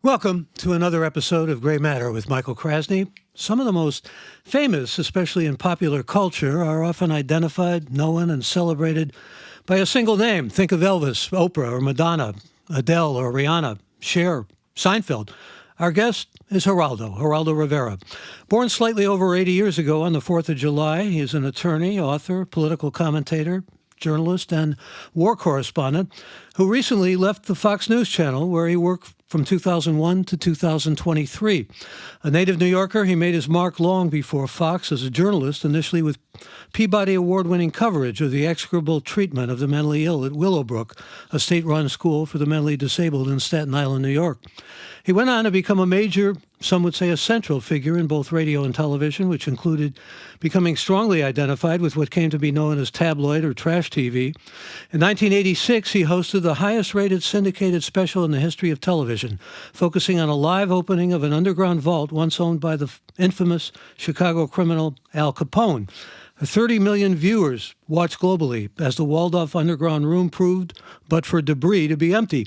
Welcome to another episode of Gray Matter with Michael Krasny. Some of the most famous, especially in popular culture, are often identified, known, and celebrated by a single name. Think of Elvis, Oprah, or Madonna, Adele, or Rihanna, Cher, Seinfeld. Our guest is Geraldo Rivera. Born slightly over 80 years ago on the 4th of July, he is an attorney, author, political commentator, journalist, and war correspondent who recently left the Fox News channel, where he worked from 2001 to 2023. A native New Yorker, he made his mark long before Fox as a journalist, initially with Peabody Award-winning coverage of the execrable treatment of the mentally ill at Willowbrook, a state-run school for the mentally disabled in Staten Island, New York. He went on to become a major, some would say a central figure in both radio and television, which included becoming strongly identified with what came to be known as tabloid or trash TV. In 1986, he hosted the highest-rated syndicated special in the history of television, focusing on a live opening of an underground vault once owned by the infamous Chicago criminal Al Capone. 30 million viewers watched globally as the walled-off underground room proved, but for debris, to be empty.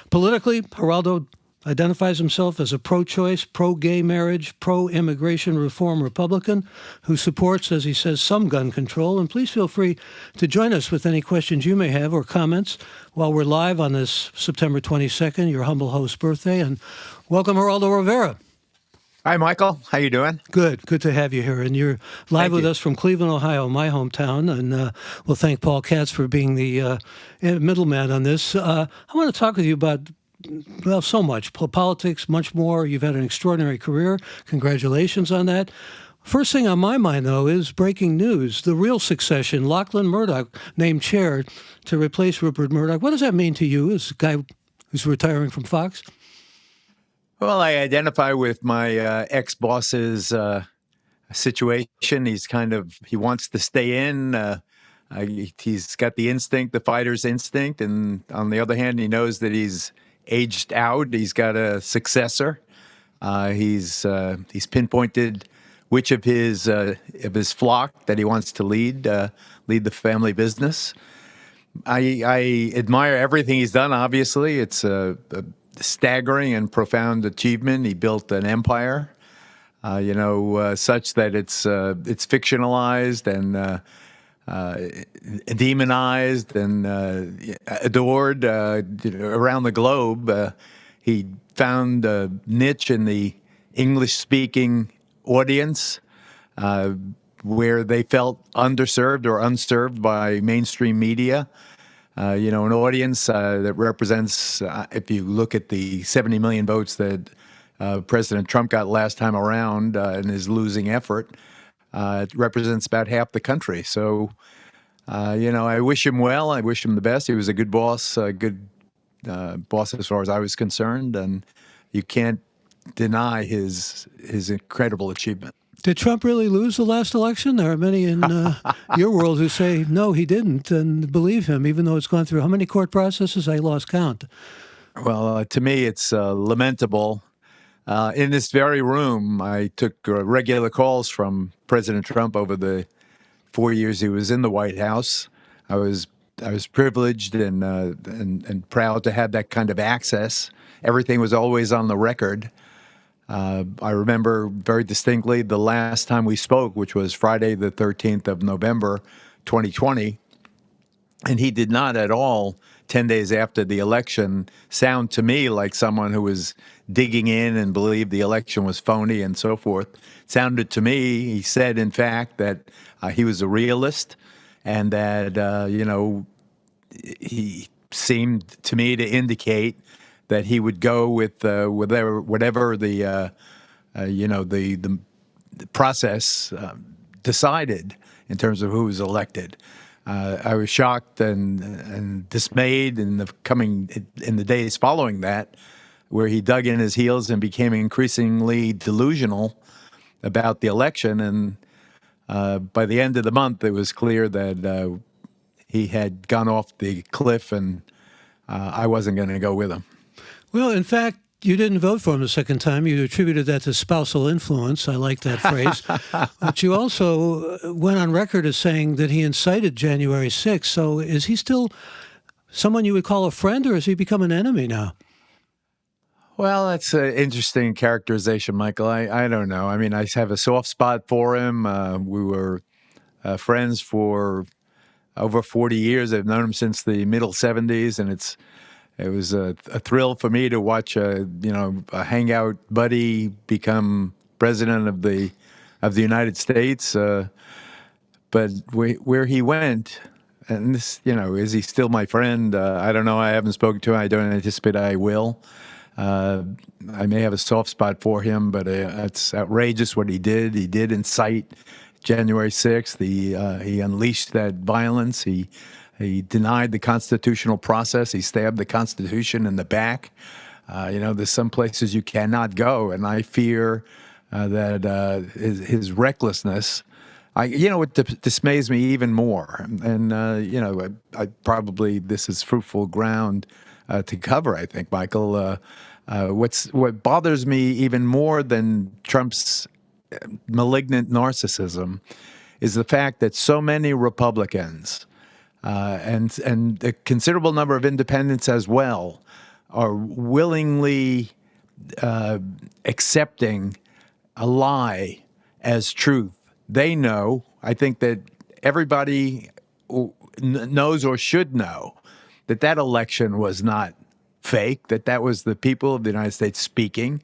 Politically, Geraldo identifies himself as a pro-choice, pro-gay marriage, pro-immigration reform Republican who supports, as he says, some gun control. And please feel free to join us with any questions you may have or comments while we're live on this September 22nd, your humble host's birthday. And welcome, Geraldo Rivera. Hi, Michael. How you doing? Good to have you here. And you're live with us from Cleveland, Ohio, my hometown. And we'll thank Paul Katz for being the middleman on this. I want to talk with you about so much. Politics, much more. You've had an extraordinary career. Congratulations on that. First thing on my mind, though, is breaking news. The real succession, Lachlan Murdoch named chair to replace Rupert Murdoch. What does that mean to you as a guy who's retiring from Fox? Well, I identify with my ex-boss's situation. He wants to stay in. He's got the instinct, the fighter's instinct. And on the other hand, he knows that he's aged out. He's got a successor. He's pinpointed which of his flock that he wants to lead the family business. I admire everything he's done. Obviously, it's a staggering and profound achievement. He built an empire, such that it's fictionalized and demonized and adored around the globe. He found a niche in the English-speaking audience where they felt underserved or unserved by mainstream media. An audience that represents, if you look at the 70 million votes that President Trump got last time around in his losing effort, it represents about half the country. So, I wish him well. I wish him the best. He was a good boss, boss as far as I was concerned, and you can't deny his incredible achievement. Did Trump really lose the last election? There are many in your world who say, no, he didn't, and believe him, even though it's gone through how many court processes? I lost count. Well, to me, it's lamentable. In this very room, I took regular calls from President Trump over the 4 years he was in the White House. I was privileged and proud to have that kind of access. Everything was always on the record. I remember very distinctly the last time we spoke, which was Friday, the 13th of November, 2020. And he did not at all, 10 days after the election, sound to me like someone who was digging in and believed the election was phony and so forth. It sounded to me, he said, in fact, that he was a realist and that, he seemed to me to indicate that he would go with whatever the process decided in terms of who was elected. I was shocked and dismayed in the days following that, where he dug in his heels and became increasingly delusional about the election. And by the end of the month, it was clear that he had gone off the cliff, and I wasn't going to go with him. Well, in fact, you didn't vote for him the second time. You attributed that to spousal influence. I like that phrase. But you also went on record as saying that he incited January 6th. So is he still someone you would call a friend, or has he become an enemy now? Well, that's an interesting characterization, Michael. I don't know. I mean, I have a soft spot for him. We were friends for over 40 years. I've known him since the middle 70s, and it was a thrill for me to watch a hangout buddy become president of the United States. But where he went, and this, is he still my friend? I don't know. I haven't spoken to him. I don't anticipate I will. I may have a soft spot for him, but it's outrageous what he did. He did incite January 6th. He unleashed that violence. He denied the constitutional process. He stabbed the Constitution in the back. There's some places you cannot go, and I fear that his recklessness. What dismays me even more, and I probably this is fruitful ground to cover. I think, Michael. What bothers me even more than Trump's malignant narcissism is the fact that so many Republicans and a considerable number of independents as well are willingly accepting a lie as truth. They know, I think that everybody knows or should know that election was not fake, that was the people of the United States speaking.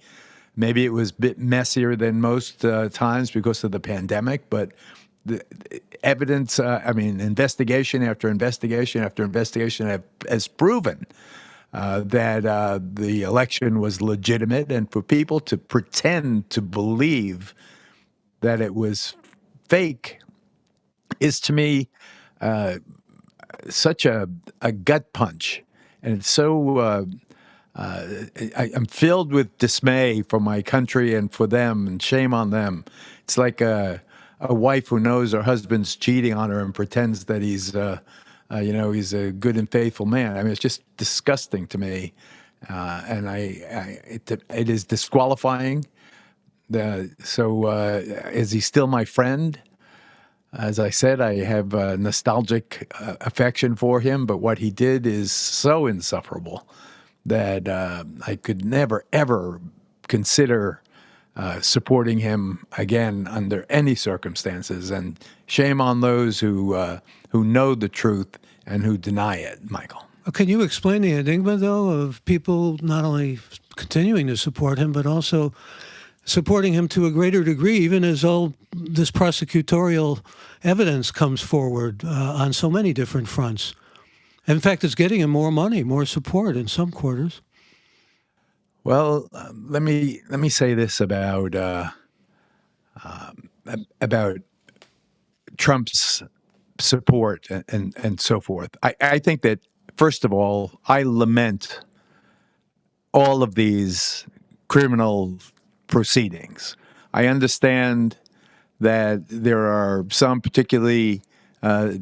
Maybe it was a bit messier than most times because of the pandemic, but the evidence, investigation after investigation after investigation has proven that the election was legitimate, and for people to pretend to believe that it was fake is, to me, such a gut punch. And it's so I'm filled with dismay for my country and for them, and shame on them. It's like a wife who knows her husband's cheating on her and pretends that he's he's a good and faithful man. I mean, it's just disgusting to me, and it is disqualifying. Is he still my friend? As I said, I have a nostalgic affection for him, but what he did is so insufferable that I could never, ever consider supporting him again under any circumstances. And shame on those who know the truth and who deny it, Michael. Can you explain the enigma, though, of people not only continuing to support him, but also supporting him to a greater degree, even as all this prosecutorial evidence comes forward on so many different fronts? In fact, it's getting him more money, more support in some quarters. Well, let me say this about Trump's support and so forth. I think that, first of all, I lament all of these criminal proceedings. I understand that there are some, particularly the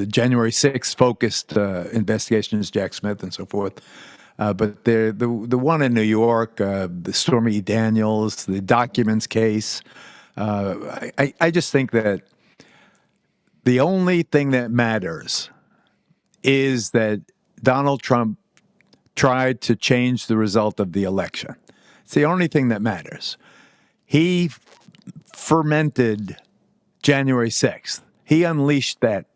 January 6th focused investigations, Jack Smith and so forth. But the one in New York, the Stormy Daniels, the documents case, I just think that the only thing that matters is that Donald Trump tried to change the result of the election. It's the only thing that matters. He fermented January 6th. He unleashed that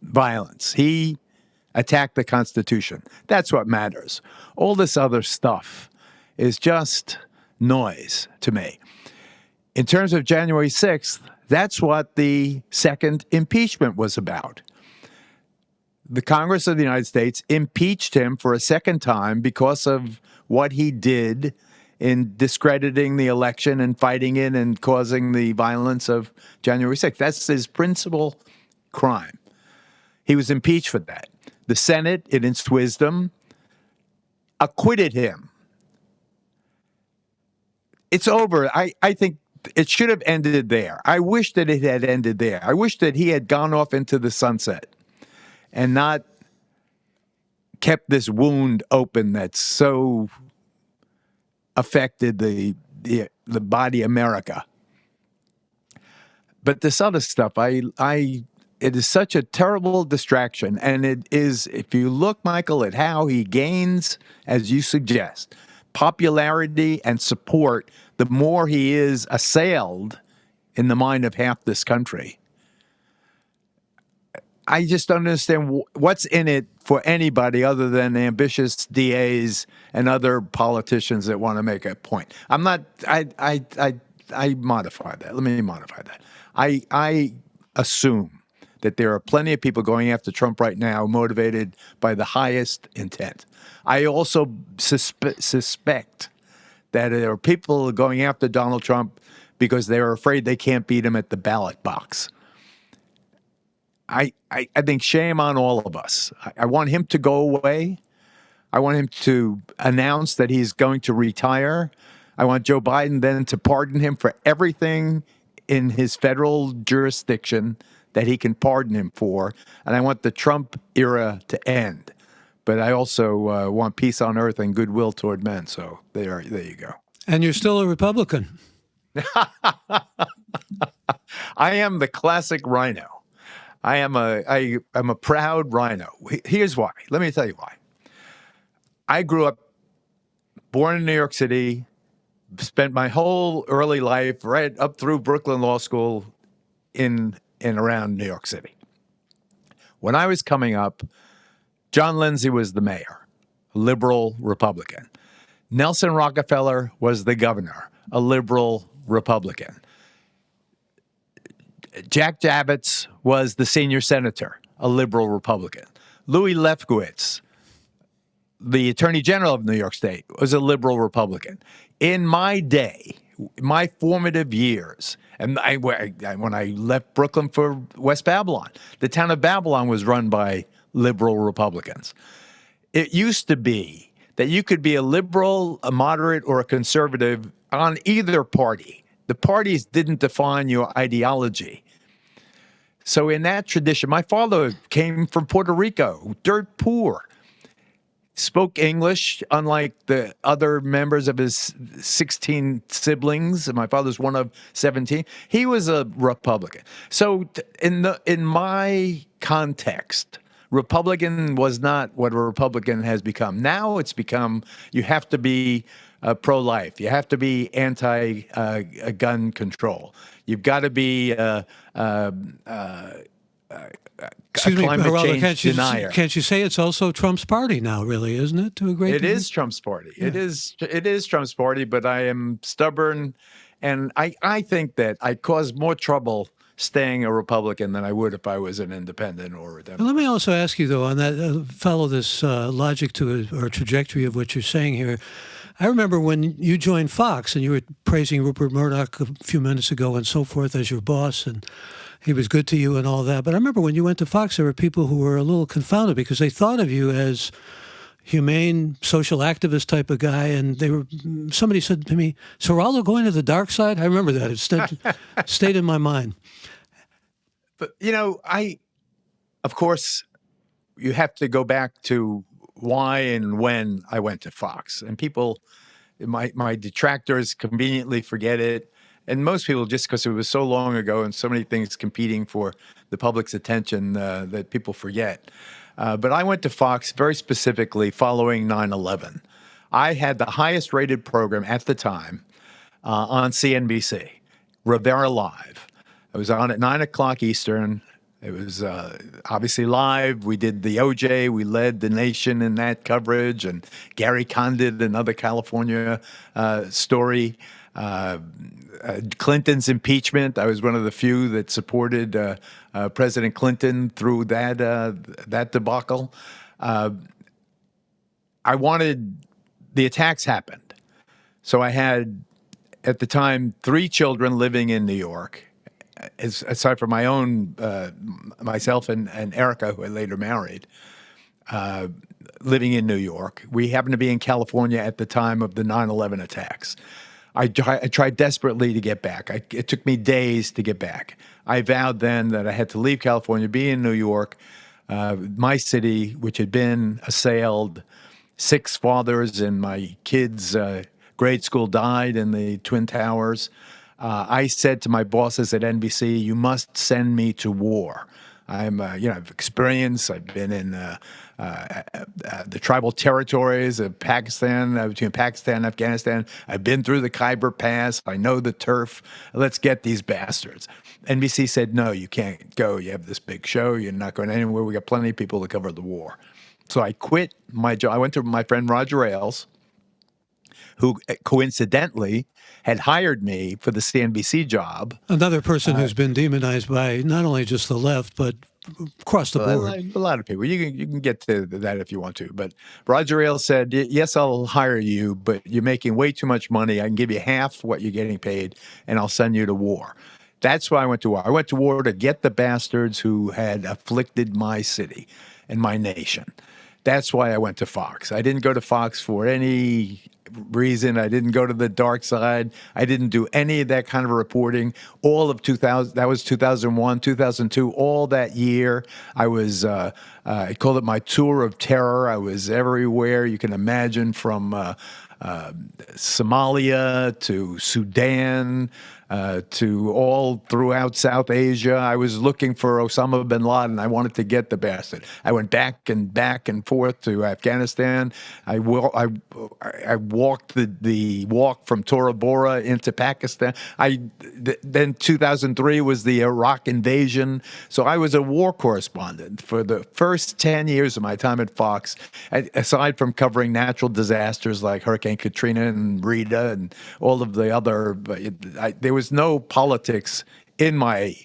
violence. He attacked the Constitution. That's what matters. All this other stuff is just noise to me. In terms of January 6th, that's what the second impeachment was about. The Congress of the United States impeached him for a second time because of what he did in discrediting the election and fighting it and causing the violence of January 6th. That's his principal crime. He was impeached for that. The Senate, in its wisdom, acquitted him. It's over. I think it should have ended there. I wish that it had ended there. I wish that he had gone off into the sunset and not kept this wound open that's so affected the body America. But this other stuff, I it is such a terrible distraction. And it is, if you look, Michael, at how he gains, as you suggest, popularity and support, the more he is assailed in the mind of half this country. I just don't understand what's in it for anybody other than ambitious DAs and other politicians that want to make a point. I'm not. I modify that. Let me modify that. I assume that there are plenty of people going after Trump right now motivated by the highest intent. I also suspect that there are people going after Donald Trump because they're afraid they can't beat him at the ballot box. I think shame on all of us. I want him to go away. I want him to announce that he's going to retire. I want Joe Biden then to pardon him for everything in his federal jurisdiction that he can pardon him for. And I want the Trump era to end. But I also want peace on earth and goodwill toward men. So there you go. And you're still a Republican. I am the classic rhino. I'm a proud rhino. Here's why. Let me tell you why. I grew up, born in New York City, spent my whole early life right up through Brooklyn Law School in and around New York City. When I was coming up, John Lindsay was the mayor, a liberal Republican. Nelson Rockefeller was the governor, a liberal Republican. Jack Javits was the senior senator, a liberal Republican. Louis Lefkowitz, the attorney general of New York State, was a liberal Republican. In my day, my formative years, and when I left Brooklyn for West Babylon, the town of Babylon was run by liberal Republicans. It used to be that you could be a liberal, a moderate, or a conservative on either party. The parties didn't define your ideology. So in that tradition, my father came from Puerto Rico, dirt poor, spoke English, unlike the other members of his 16 siblings. My father's one of 17. He was a Republican. So in my context, Republican was not what a Republican has become. Now it's become you have to be pro-life. You have to be anti-gun control. You've got to be Excuse me, climate Geraldo, change denier. Can't you say it's also Trump's party now, really, isn't it, to a great degree? It is Trump's party. Yeah. It is Trump's party, but I am stubborn, and I think that I cause more trouble staying a Republican than I would if I was an independent or a Democrat. Let me also ask you, though, on that, follow this logic to or trajectory of what you're saying here. I remember when you joined Fox and you were praising Rupert Murdoch a few minutes ago and so forth as your boss, and he was good to you and all that. But I remember when you went to Fox, there were people who were a little confounded because they thought of you as humane, social activist type of guy. And somebody said to me, "So Geraldo going to the dark side?" I remember that. It stayed in my mind. But, of course, you have to go back to why and when I went to Fox. And people, my detractors conveniently forget it. And most people, just because it was so long ago and so many things competing for the public's attention, that people forget. But I went to Fox very specifically following 9/11. I had the highest rated program at the time on CNBC, Rivera Live. I was on at 9 o'clock Eastern. It was obviously live. We did the OJ. We led the nation in that coverage. And Gary Condit, another California story. Clinton's impeachment. I was one of the few that supported President Clinton through that debacle. I wanted the attacks happened. So I had, at the time, 3 children living in New York. Aside from my own, myself and Erica, who I later married, living in New York. We happened to be in California at the time of the 9/11 attacks. I tried desperately to get back. It took me days to get back. I vowed then that I had to leave California, be in New York, my city, which had been assailed. 6 fathers in my kids' grade school died in the Twin Towers. I said to my bosses at NBC, "You must send me to war. I've experienced. I've been in the tribal territories of Pakistan, between Pakistan and Afghanistan. I've been through the Khyber Pass. I know the turf. Let's get these bastards. NBC said, no, you can't go. You have this big show. You're not going anywhere. We got plenty of people to cover the war. So I quit my job. I went to my friend Roger Ailes, who coincidentally had hired me for the CNBC job. Another person who's been demonized by not only just the left, but across the board. A lot of people. You can get to that if you want to. But Roger Ailes said, yes, I'll hire you, but you're making way too much money. I can give you half what you're getting paid, and I'll send you to war. That's why I went to war. I went to war to get the bastards who had afflicted my city and my nation. That's why I went to Fox. I didn't go to Fox for any reason. I didn't go to the dark side. I didn't do any of that kind of reporting. All of 2000, that was 2001, 2002, all that year. I was, I called it my tour of terror. I was everywhere you can imagine, from Somalia to Sudan, to all throughout South Asia. I was looking for Osama bin Laden. I wanted to get the bastard. I went back and forth to Afghanistan. I walked the walk from Tora Bora into Pakistan. Then 2003 was the Iraq invasion. So I was a war correspondent for the first 10 years of my time at Fox, aside from covering natural disasters like Hurricane Katrina and Rita and all of the other. There was no politics in my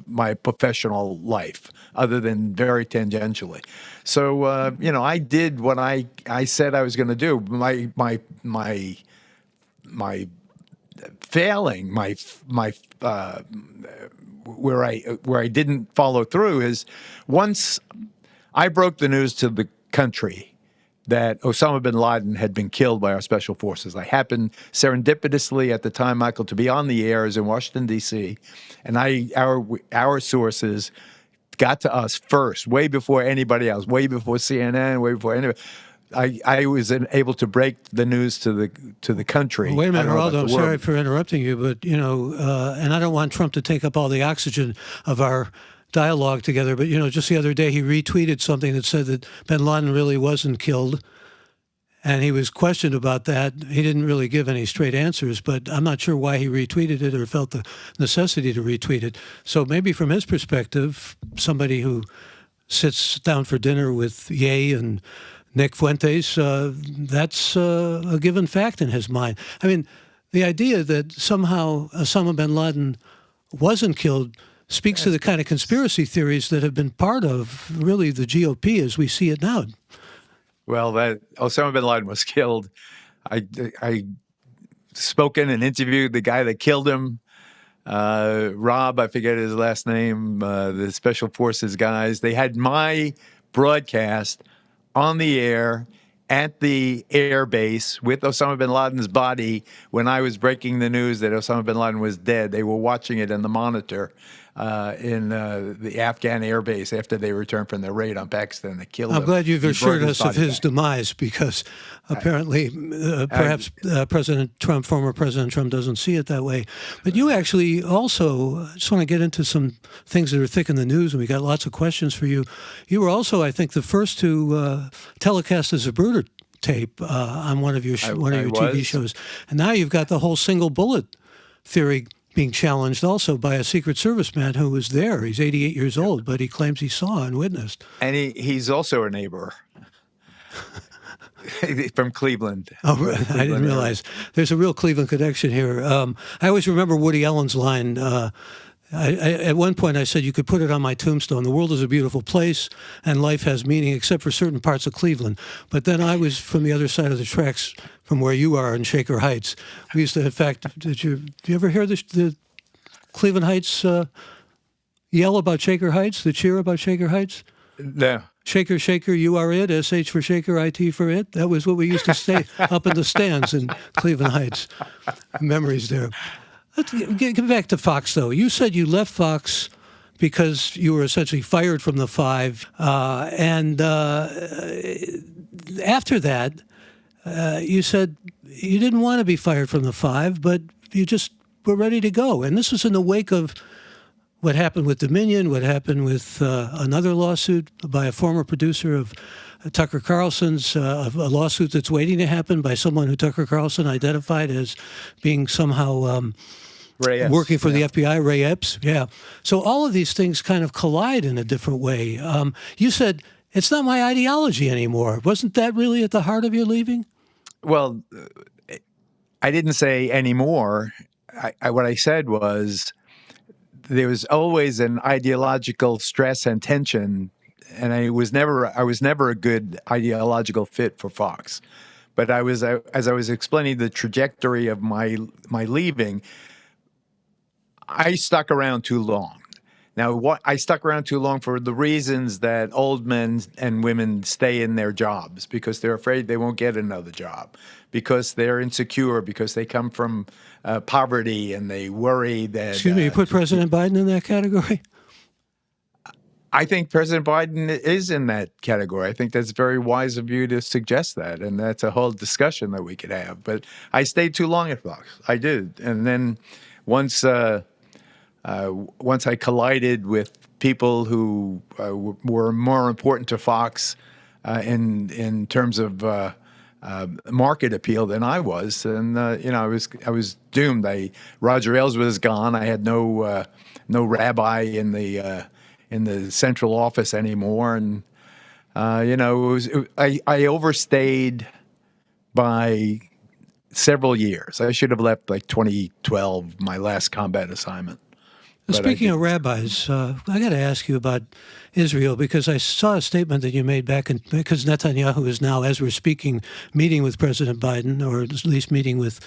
my professional life other than very tangentially. So I did what I said I was going to do. My failing, where I didn't follow through is, once I broke the news to the country that Osama bin Laden had been killed by our special forces. I happened serendipitously at the time, Michael, to be on the air. I was in Washington, D.C., and our sources got to us first, way before anybody else, way before CNN, way before anybody. I was able to break the news to the country. Well, wait a minute, Geraldo, I'm sorry for interrupting you, but, and I don't want Trump to take up all the oxygen of our dialogue together, but just the other day he retweeted something that said that bin Laden really wasn't killed, and he was questioned about that. He didn't really give any straight answers, but I'm not sure why he retweeted it or felt the necessity to retweet it. So maybe from his perspective, somebody who sits down for dinner with Ye and Nick Fuentes, that's a given fact in his mind. I mean, the idea that somehow Osama bin Laden wasn't killed speaks to the kind of conspiracy theories that have been part of, really, the GOP as we see it now. Well, that Osama bin Laden was killed. I spoke in and interviewed the guy that killed him, Rob, I forget his last name, the Special Forces guys. They had my broadcast on the air at the air base with Osama bin Laden's body when I was breaking the news that Osama bin Laden was dead. They were watching it in the monitor in the Afghan air base after they returned from their raid on Pakistan. They killed him. I'm glad you've assured us of his demise, because apparently perhaps President Trump, former President Trump, doesn't see it that way. But you actually also, I just want to get into some things that are thick in the news, and we got lots of questions for you. You were also, I think, the first to telecast a Zapruder tape on one of your TV shows. And now you've got the whole single bullet theory being challenged also by a Secret Service man who was there. He's 88 years old, but he claims he saw and witnessed. And he's also a neighbor from Cleveland. Oh, I didn't realize. There's a real Cleveland connection here. I always remember Woody Allen's line. At one point I said, you could put it on my tombstone: the world is a beautiful place and life has meaning except for certain parts of Cleveland. But then I was from the other side of the tracks, from where you are in Shaker Heights. We used to, in fact, did you ever hear the Cleveland Heights yell about Shaker Heights, the cheer about Shaker Heights? No. Shaker, shaker, you are it. SH for shaker, IT for it. That was what we used to say up in the stands in Cleveland Heights. Memories there. Let's get back to Fox, though. You said you left Fox because you were essentially fired from the Five. And after that, you said you didn't want to be fired from the Five, but you just were ready to go. And this was in the wake of what happened with Dominion, what happened with another lawsuit by a former producer of Tucker Carlson's, a lawsuit that's waiting to happen by someone who Tucker Carlson identified as being somehow Ray Epps, working for the FBI, Ray Epps. Yeah. So all of these things kind of collide in a different way. You said, it's not my ideology anymore. Wasn't that really at the heart of your leaving? Well, I didn't say anymore. What I said was there was always an ideological stress and tension, and I was never a good ideological fit for Fox. But as I was explaining the trajectory of my leaving, I stuck around too long. Now, I stuck around too long for the reasons that old men and women stay in their jobs, because they're afraid they won't get another job, because they're insecure, because they come from poverty and they worry that. Excuse me, you put President Biden in that category? I think President Biden is in that category. I think that's very wise of you to suggest that, and that's a whole discussion that we could have. But I stayed too long at Fox. I did, and then once I collided with people who were more important to Fox in terms of market appeal than I was, and I was doomed. Roger Ailes was gone. I had no rabbi in the central office anymore, and I overstayed by several years. I should have left like 2012, my last combat assignment. Speaking of rabbis, I got to ask you about Israel, because I saw a statement that you made because Netanyahu is now, as we're speaking, meeting with President Biden, or at least meeting with,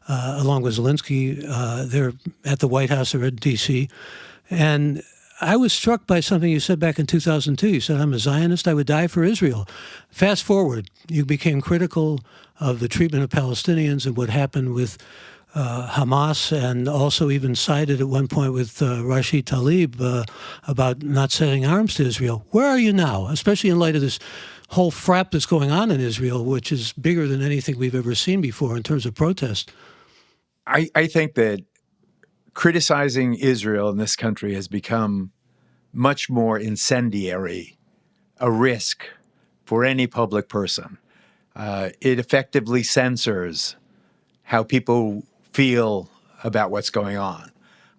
along with Zelensky, they're at the White House or at D.C. And I was struck by something you said back in 2002. You said, I'm a Zionist, I would die for Israel. Fast forward, you became critical of the treatment of Palestinians and what happened with Hamas, and also even sided at one point with Rashid Tlaib about not setting arms to Israel. Where are you now, especially in light of this whole frap that's going on in Israel, which is bigger than anything we've ever seen before in terms of protest? I think that criticizing Israel in this country has become much more incendiary, a risk for any public person. It effectively censors how people feel about what's going on.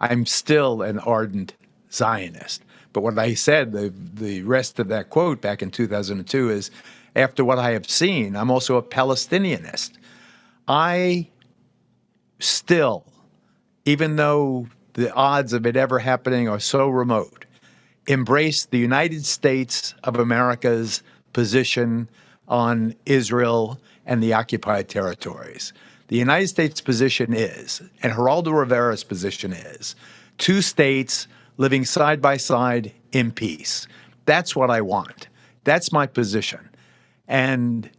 I'm still an ardent Zionist. But what I said, the rest of that quote back in 2002 is, after what I have seen, I'm also a Palestinianist. I still, even though the odds of it ever happening are so remote, embrace the United States of America's position on Israel and the occupied territories. The United States' position is, and Geraldo Rivera's position is, two states living side by side in peace. That's what I want. That's my position. And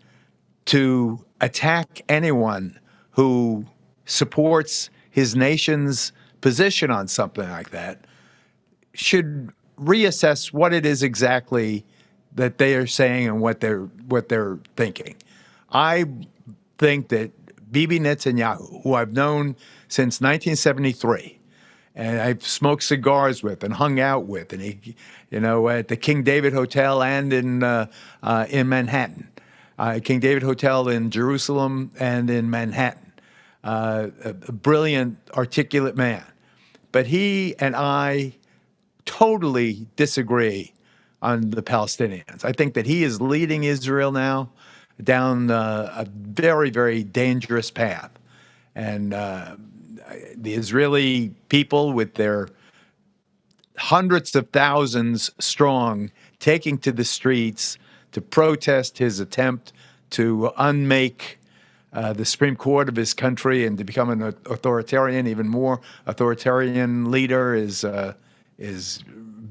to attack anyone who supports his nation's position on something like that should reassess what it is exactly that they are saying and what they're thinking. I think that Bibi Netanyahu, who I've known since 1973, and I've smoked cigars with and hung out with, and he, at the King David Hotel and in Manhattan, King David Hotel in Jerusalem and in Manhattan, a brilliant, articulate man. But he and I totally disagree on the Palestinians. I think that he is leading Israel now down a very, very dangerous path. And the Israeli people, with their hundreds of thousands strong, taking to the streets to protest his attempt to unmake the Supreme Court of his country and to become an authoritarian, even more authoritarian leader, is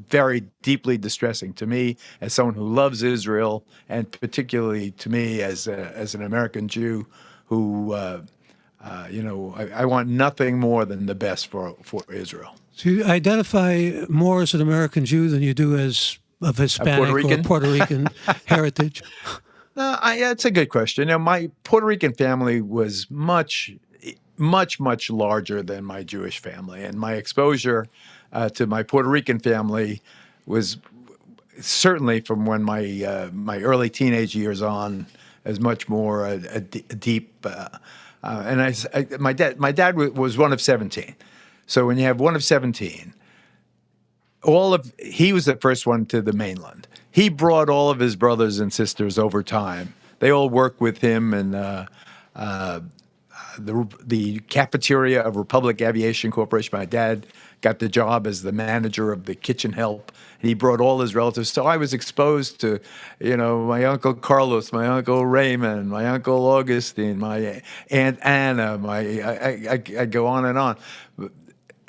very deeply distressing to me as someone who loves Israel, and particularly to me as an American Jew who, I want nothing more than the best for Israel. So you identify more as an American Jew than you do as of Hispanic or Puerto Rican heritage? It's a good question. My Puerto Rican family was much much, much larger than my Jewish family. And my exposure to my Puerto Rican family was certainly from when my early teenage years on, as much more a deep. And my dad was one of 17. So when you have one of 17, he was the first one to the mainland. He brought all of his brothers and sisters over time. They all worked with him in the cafeteria of Republic Aviation Corporation. My dad got the job as the manager of the kitchen help. He brought all his relatives. So I was exposed to, my Uncle Carlos, my Uncle Raymond, my Uncle Augustine, my Aunt Anna, I go on and on.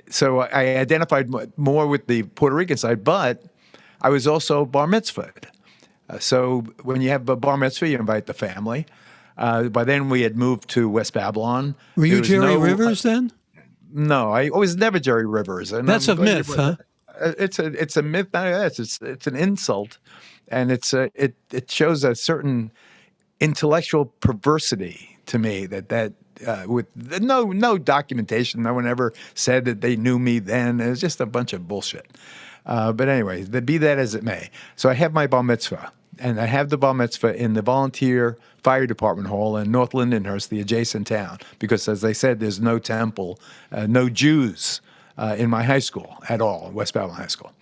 So I identified more with the Puerto Rican side, but I was also bar mitzvahed. So when you have a bar mitzvah, you invite the family. By then we had moved to West Babylon. Were you Jerry Rivers then? No, I was never Jerry Rivers. And that's a myth, huh? It's a myth. It's an insult, and it shows a certain intellectual perversity to me that with no documentation. No one ever said that they knew me then. It was just a bunch of bullshit. But anyway, be that as it may. So I have my bar mitzvah, and I have the bar mitzvah in the volunteer fire department hall in North Lindenhurst, the adjacent town, because as I said, there's no temple, no Jews in my high school at all, West Babylon High School.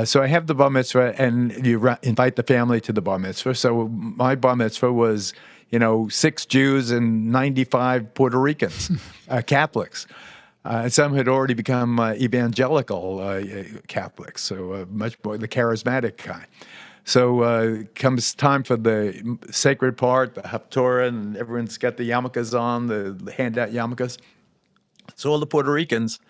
So I have the bar mitzvah, and you invite the family to the bar mitzvah. So my bar mitzvah was, 6 Jews and 95 Puerto Ricans, Catholics. Some had already become evangelical Catholics, so much more the charismatic kind. So comes time for the sacred part, the Haftorah, and everyone's got the yarmulkes on, the handout yarmulkes. So all the Puerto Ricans,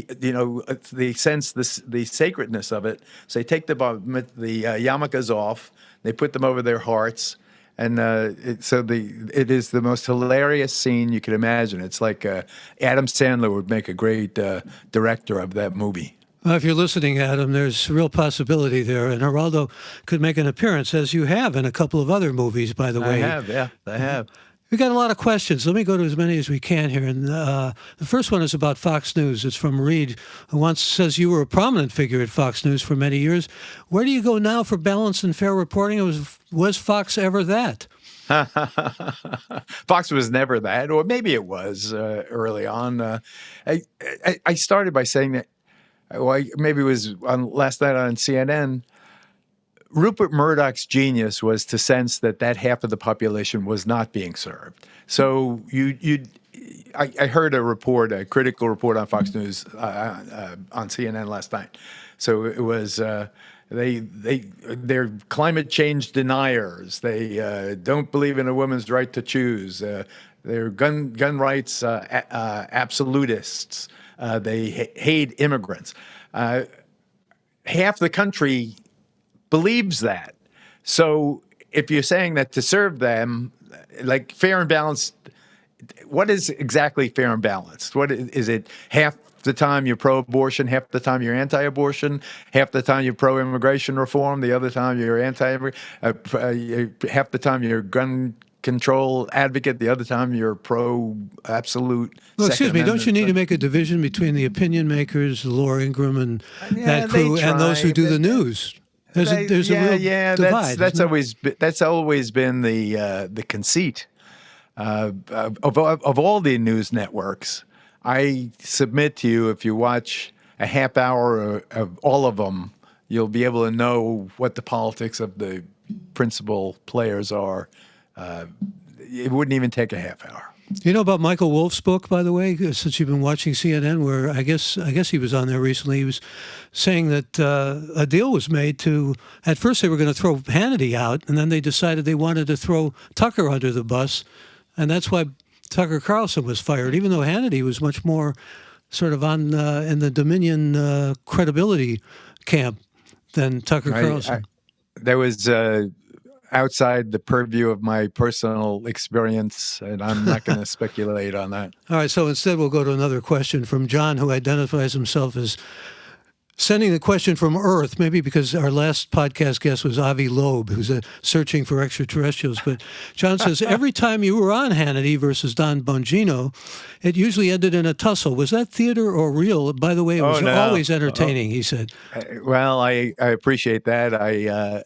they sense the sacredness of it. So they take the yarmulkes off, they put them over their hearts, and it is the most hilarious scene you can imagine. It's like Adam Sandler would make a great director of that movie. Well, if you're listening, Adam, there's real possibility there. And Geraldo could make an appearance, as you have in a couple of other movies, by the way. I have. We got a lot of questions. Let me go to as many as we can here. And the first one is about Fox News. It's from Reed, who once says you were a prominent figure at Fox News for many years. Where do you go now for balanced and fair reporting? Was Fox ever that? Fox was never that, or maybe it was early on. I started by saying that, maybe it was on last night on CNN, Rupert Murdoch's genius was to sense that half of the population was not being served. So I heard a critical report on Fox News on CNN last night. So it was they're climate change deniers. They don't believe in a woman's right to choose. They're gun rights absolutists. They hate immigrants. Half the country believes that. So if you're saying that to serve them, like fair and balanced, what is exactly fair and balanced? What is it? Half the time you're pro-abortion, half the time you're anti-abortion, half the time you're pro-immigration reform, the other time you're anti-immigration, half the time you're gun control advocate, the other time you're pro-absolute. Well, excuse me, don't you need to make a division between the opinion makers, Laura Ingraham and that crew, and those who do the news? There's a real divide. That's always been the conceit of all the news networks. I submit to you, if you watch a half hour of all of them, you'll be able to know what the politics of the principal players are. It wouldn't even take a half hour. You know about Michael Wolff's book, by the way, since you've been watching CNN, where I guess he was on there recently. He was saying that a deal was made at first they were going to throw Hannity out, and then they decided they wanted to throw Tucker under the bus, and that's why Tucker Carlson was fired, even though Hannity was much more sort of on in the Dominion credibility camp than Tucker Carlson. There was outside the purview of my personal experience, and I'm not going to speculate on that. All right, so instead we'll go to another question from John, who identifies himself as Sending the question from Earth, maybe because our last podcast guest was Avi Loeb, who's searching for extraterrestrials. But John says, every time you were on Hannity versus Don Bongino, it usually ended in a tussle. Was that theater or real? By the way, it was always entertaining, he said. Well, I appreciate that. I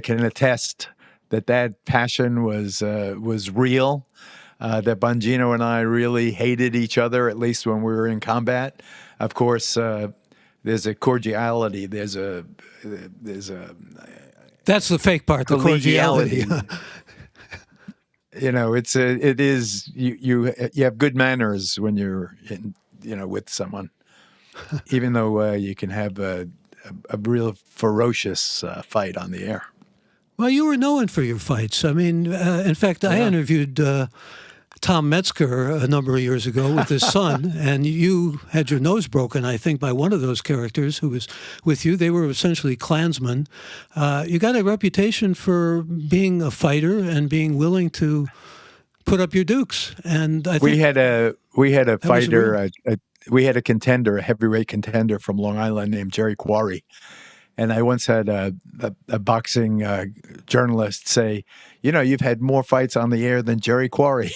can attest that passion was real. That Bongino and I really hated each other, at least when we were in combat. Of course, there's a cordiality. There's a That's the fake part, the cordiality. It is you have good manners when you're with someone, even though you can have a real ferocious fight on the air. Well, you were known for your fights. I mean, in fact, I interviewed Tom Metzger a number of years ago with his son, and you had your nose broken, I think, by one of those characters who was with you. They were essentially Klansmen. You got a reputation for being a fighter and being willing to put up your dukes. And I think we had a fighter, we had a contender, a heavyweight contender from Long Island named Jerry Quarry. And I once had a boxing journalist say, you've had more fights on the air than Jerry Quarry.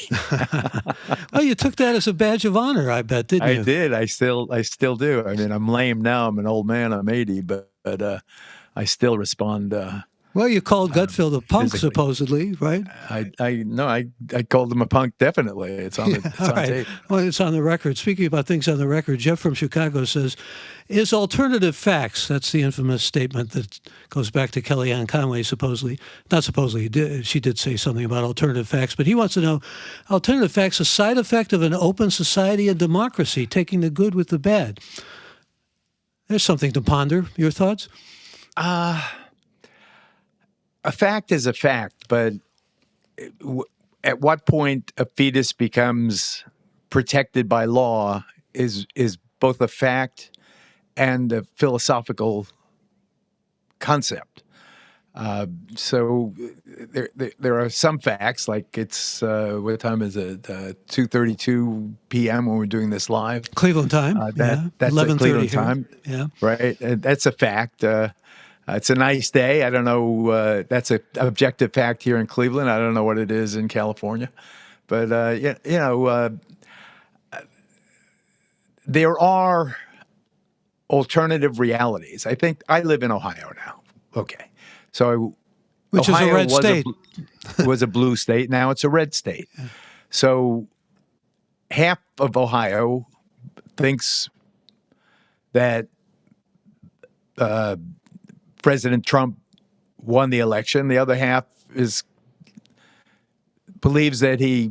Well, you took that as a badge of honor, I bet, didn't you? I did. I still do. I mean, I'm lame now. I'm an old man. I'm 80, but I still respond. Well, you called Gutfeld a punk, physically. supposedly, right? I called him a punk. Definitely, it's on tape. Well, it's on the record. Speaking about things on the record, Jeff from Chicago says, "Is alternative facts?" That's the infamous statement that goes back to Kellyanne Conway. Supposedly, not supposedly, she did say something about alternative facts, but he wants to know: alternative facts a side effect of an open society and democracy, taking the good with the bad. There's something to ponder. Your thoughts? A fact is a fact, but at what point a fetus becomes protected by law is both a fact and a philosophical concept. So there are some facts, like it's what time is it? 2:32 p.m. when we're doing this live. Cleveland time. That's 11:30 Cleveland here. time. Yeah, right. And that's a fact. It's a nice day. I don't know. That's an objective fact here in Cleveland. I don't know what it is in California, but there are alternative realities. I think I live in Ohio now. Okay, so which Ohio is a red was state. Was a blue state. Now it's a red state. Yeah. So half of Ohio thinks that President Trump won the election. The other half believes that he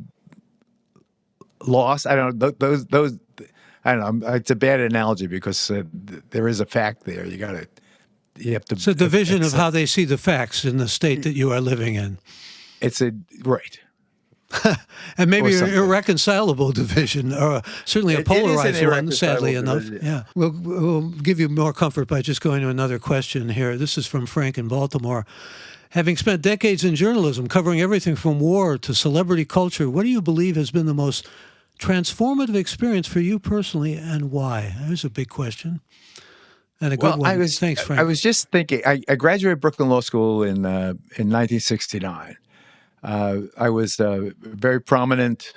lost. I don't know. Those. I don't know. It's a bad analogy because there is a fact there. You have to. It's a division of how they see the facts in the state that you are living in. It's right. And maybe an irreconcilable division, or certainly a polarized one, sadly enough. Yeah. We'll give you more comfort by just going to another question here. This is from Frank in Baltimore. Having spent decades in journalism, covering everything from war to celebrity culture, what do you believe has been the most transformative experience for you personally, and why? There's a big question. And a good one. Thanks, Frank. I was just thinking, I graduated Brooklyn Law School in 1969. I was a very prominent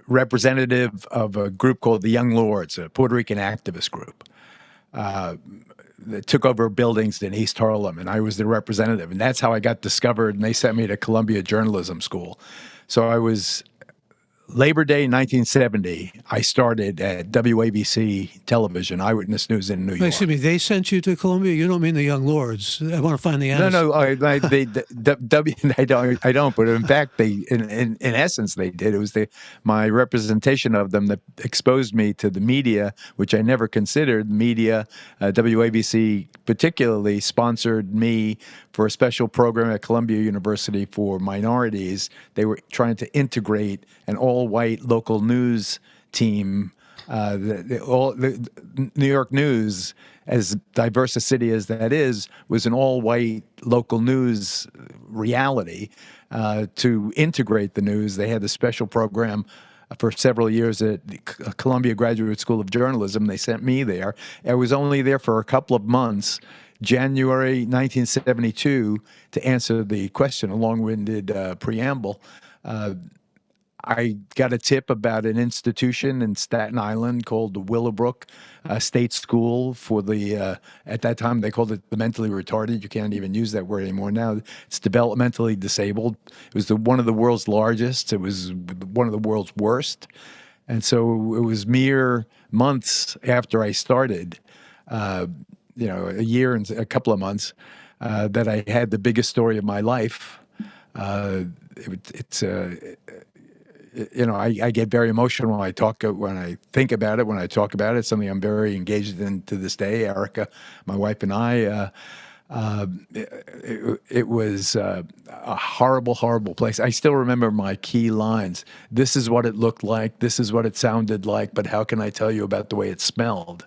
representative of a group called the Young Lords, a Puerto Rican activist group that took over buildings in East Harlem, and I was the representative. And that's how I got discovered, and they sent me to Columbia Journalism School. So I was Labor Day 1970, I started at WABC Television, Eyewitness News in New York. Excuse me, they sent you to Columbia? You don't mean the Young Lords. I want to find the answer. No, I don't. But in fact, in essence, they did. It was my representation of them that exposed me to the media, which I never considered. Media, WABC particularly sponsored me for a special program at Columbia University for minorities. They were trying to integrate an all-white local news team. The New York News, as diverse a city as that is, was an all-white local news reality. To integrate the news, they had a special program for several years at the Columbia Graduate School of Journalism. They sent me there. I was only there for a couple of months, January 1972, to answer the question, a long-winded preamble. I got a tip about an institution in Staten Island called the Willowbrook State School for the, at that time they called it the mentally retarded. You can't even use that word anymore now. It's developmentally disabled. It was one of the world's largest. It was one of the world's worst. And so it was mere months after I started, a year and a couple of months, that I had the biggest story of my life. I get very emotional when I think about it, when I talk about it. It's something I'm very engaged in to this day. Erica, my wife, and I. It was a horrible, horrible place. I still remember my key lines. This is what it looked like. This is what it sounded like. But how can I tell you about the way it smelled?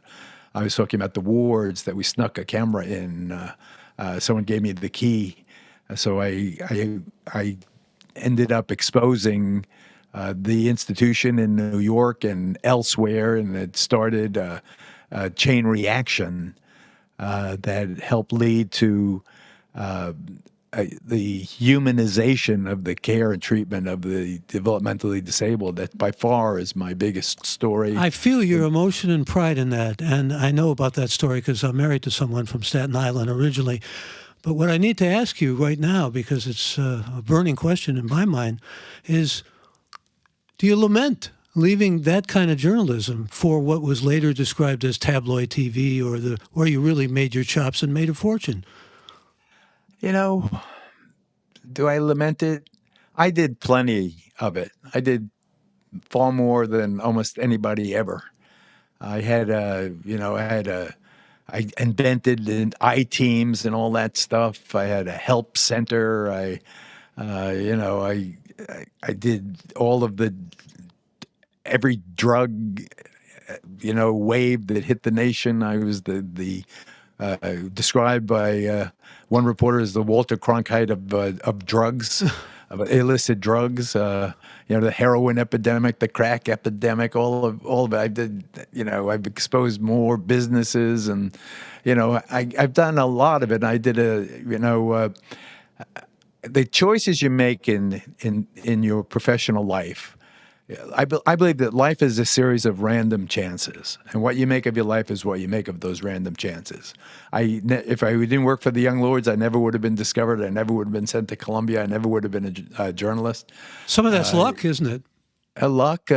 I was talking about the wards that we snuck a camera in. Someone gave me the key, so I ended up exposing the institution in New York and elsewhere, and it started a chain reaction that helped lead to the humanization of the care and treatment of the developmentally disabled. That by far is my biggest story. I feel your emotion and pride in that, and I know about that story because I'm married to someone from Staten Island originally. But what I need to ask you right now, because it's a burning question in my mind, is do you lament leaving that kind of journalism for what was later described as tabloid TV, or where you really made your chops and made a fortune? Do I lament it? I did plenty of it. I did far more than almost anybody ever. I had I invented I-teams and all that stuff. I had a help center. I did all of every drug, wave that hit the nation. I was described by one reporter as the Walter Cronkite of drugs, of illicit drugs. The heroin epidemic, the crack epidemic, all of it. I did. I've exposed more businesses, and I've done a lot of it. I did the choices you make in your professional life. I believe that life is a series of random chances, and what you make of your life is what you make of those random chances. If I didn't work for the Young Lords, I never would have been discovered. I never would have been sent to Columbia. I never would have been a journalist. Some of that's luck, isn't it? Luck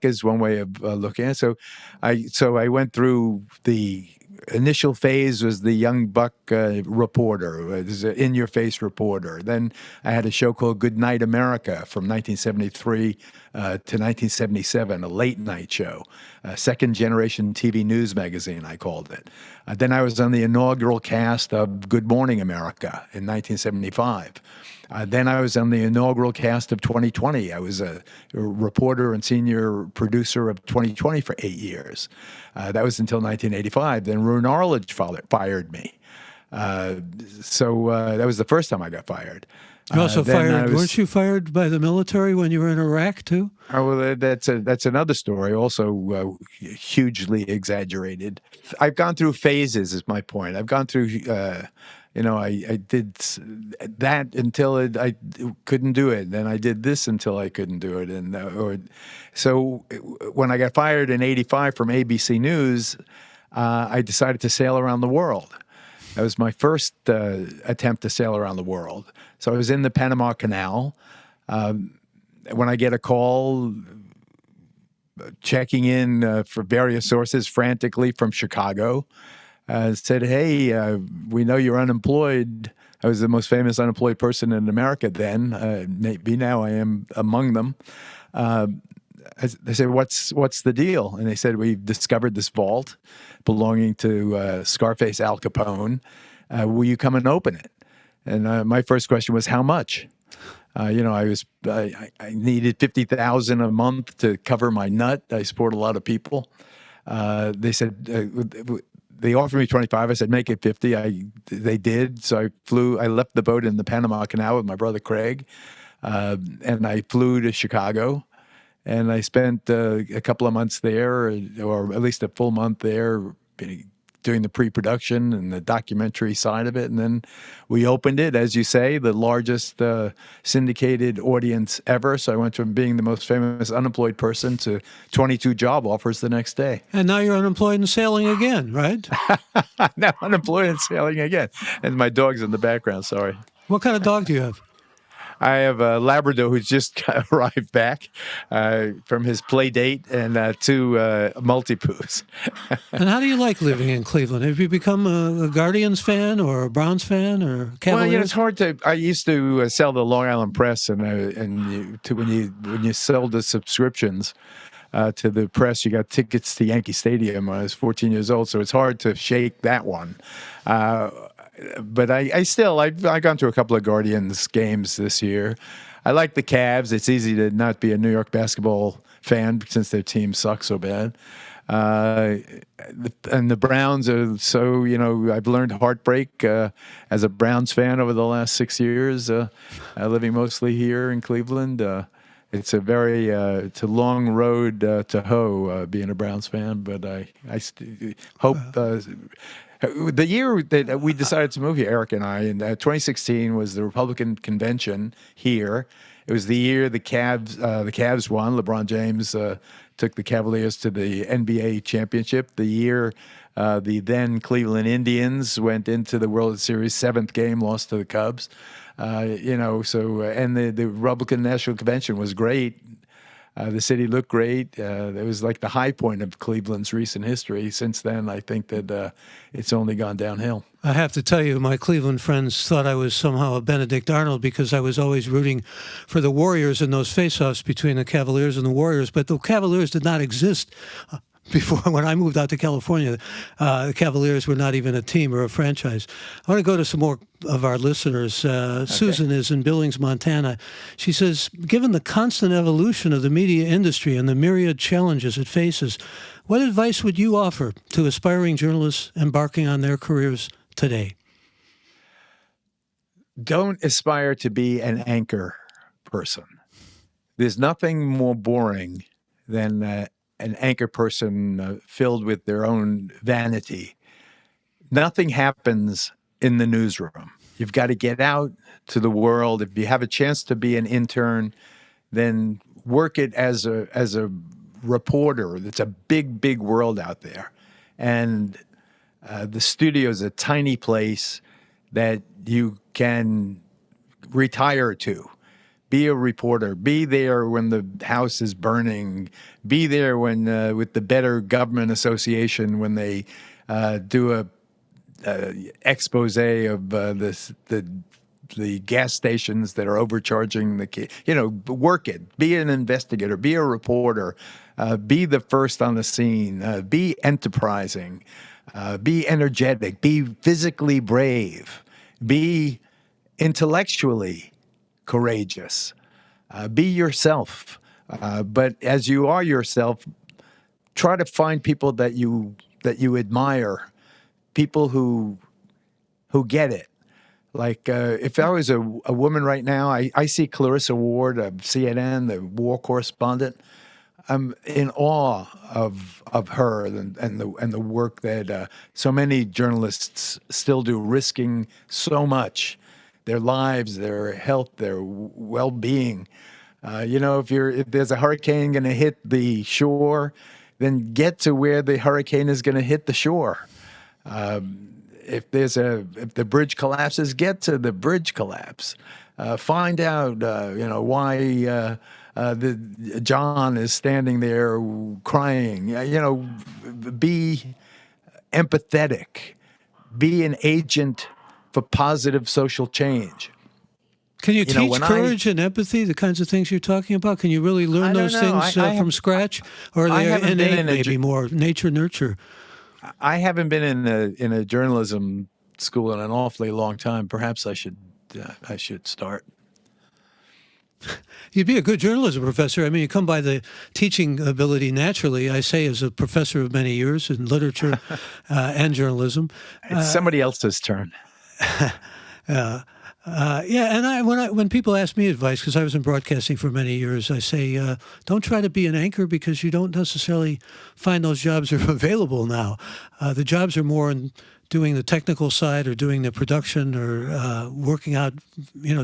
is one way of looking at it. So I went through the initial phase was the young buck reporter, was an in-your-face reporter. Then I had a show called Good Night America from 1973 to 1977, a late-night show, second-generation TV news magazine, I called it. Then I was on the inaugural cast of Good Morning America in 1975. Then I was on the inaugural cast of 2020. I was a reporter and senior producer of 2020 for 8 years. That was until 1985. Then Roone Arledge fired me. So that was the first time I got fired. You also fired, weren't you fired by the military when you were in Iraq too? Oh, well, that's another story, also hugely exaggerated. I've gone through phases, is my point. I've gone through, I did that until I couldn't do it. Then I did this until I couldn't do it. So when I got fired in '85 from ABC News, I decided to sail around the world. That was my first attempt to sail around the world. So I was in the Panama Canal. When I get a call, checking in for various sources frantically from Chicago, said, hey, we know you're unemployed. I was the most famous unemployed person in America then. Maybe now I am among them. They said, what's the deal? And they said, we've discovered this vault belonging to Scarface Al Capone. Will you come and open it? And my first question was, how much? I needed $50,000 a month to cover my nut. I support a lot of people. They said they offered me 25. I said, make it 50. They did. So I left the boat in the Panama Canal with my brother Craig, and I flew to Chicago. and I spent a couple of months there, or at least a full month there, doing the pre-production and the documentary side of it. And then we opened it, as you say, the largest syndicated audience ever. So I went from being the most famous unemployed person to 22 job offers the next day. And now you're unemployed and sailing again, right? Now unemployed and sailing again. And my dog's in the background, sorry. What kind of dog do you have? I have a Labrador who's just arrived back from his play date, and two Maltipoos. And how do you like living in Cleveland? Have you become a Guardians fan or a Browns fan or Cavaliers? Well, it's hard to. I used to sell the Long Island Press, and when you sell the subscriptions to the press, you got tickets to Yankee Stadium when I was 14 years old, so it's hard to shake that one. But I've gone to a couple of Guardians games this year. I like the Cavs. It's easy to not be a New York basketball fan since their team sucks so bad. And the Browns are so, I've learned heartbreak as a Browns fan over the last 6 years, living mostly here in Cleveland. It's it's a long road to hoe being a Browns fan, but I hope the year that we decided to move here, Eric and I, in 2016 was the Republican convention here. It was the year the Cavs won. LeBron James took the Cavaliers to the NBA championship. The year the then Cleveland Indians went into the World Series, seventh game, lost to the Cubs. And the Republican National Convention was great. The city looked great. It was like the high point of Cleveland's recent history. Since then, I think that it's only gone downhill. I have to tell you, my Cleveland friends thought I was somehow a Benedict Arnold because I was always rooting for the Warriors in those face-offs between the Cavaliers and the Warriors. But the Cavaliers did not exist before. When I moved out to California, the Cavaliers were not even a team or a franchise. I want to go to some more of our listeners. Okay. Susan is in Billings, Montana. She says, given the constant evolution of the media industry and the myriad challenges it faces, what advice would you offer to aspiring journalists embarking on their careers today? Don't aspire to be an anchor person. There's nothing more boring than an anchor person filled with their own vanity. Nothing happens in the newsroom. You've got to get out to the world. If you have a chance to be an intern, then work it as a reporter. It's a big, big world out there. And the studio is a tiny place that you can retire to. Be a reporter. Be there when the house is burning. Be there when with the Better Government Association when they do a expose of the gas stations that are overcharging the kids. Work it. Be an investigator. Be a reporter. Be the first on the scene. Be enterprising. Be energetic. Be physically brave. Be intellectually courageous. Be yourself. But as you are yourself, try to find people that you admire, people who get it. Like if I was a woman right now, I see Clarissa Ward of CNN, the war correspondent. I'm in awe of her and the work that so many journalists still do, risking so much. Their lives, their health, their well-being. If there's a hurricane going to hit the shore, then get to where the hurricane is going to hit the shore. If the bridge collapses, get to the bridge collapse. Find out, why John is standing there crying. Be empathetic. Be an agent for positive social change. Can you teach courage and empathy, the kinds of things you're talking about? Can you really learn those things from scratch? Or are they innate, maybe more nature, nurture? I haven't been in a journalism school in an awfully long time. Perhaps I should start. You'd be a good journalism professor. I mean, you come by the teaching ability naturally, I say, as a professor of many years in literature and journalism. It's somebody else's turn. Yeah, and when people ask me advice, because I was in broadcasting for many years, I say don't try to be an anchor because you don't necessarily find those jobs are available now. The jobs are more in doing the technical side or doing the production or working out,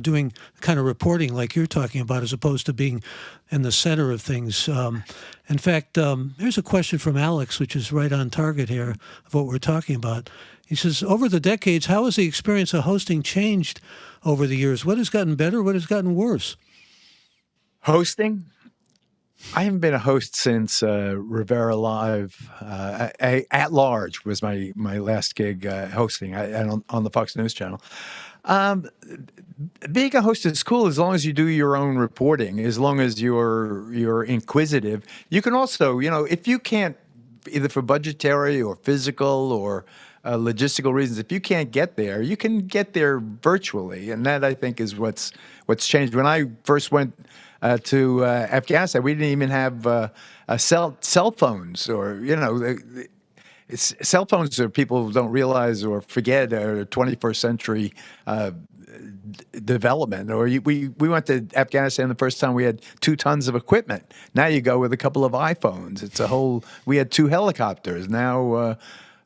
doing kind of reporting like you're talking about, as opposed to being in the center of things. In fact, here's a question from Alex, which is right on target here of what we're talking about. He says, over the decades, how has the experience of hosting changed over the years? What has gotten better? What has gotten worse? Hosting? I haven't been a host since Rivera Live. At Large was my last gig hosting on the Fox News Channel. Um, Being a host is cool as long as you do your own reporting, as long as you're inquisitive. You can also, if you can't, either for budgetary or physical or logistical reasons, if you can't get there, you can get there virtually, and that I think is what's changed. When I first went to Afghanistan, we didn't even have cell phones, or cell phones are people don't realize or forget are 21st century development. Or we went to Afghanistan the first time, we had 2 tons of equipment. Now you go with a couple of iPhones. It's a whole. We had 2 helicopters. Now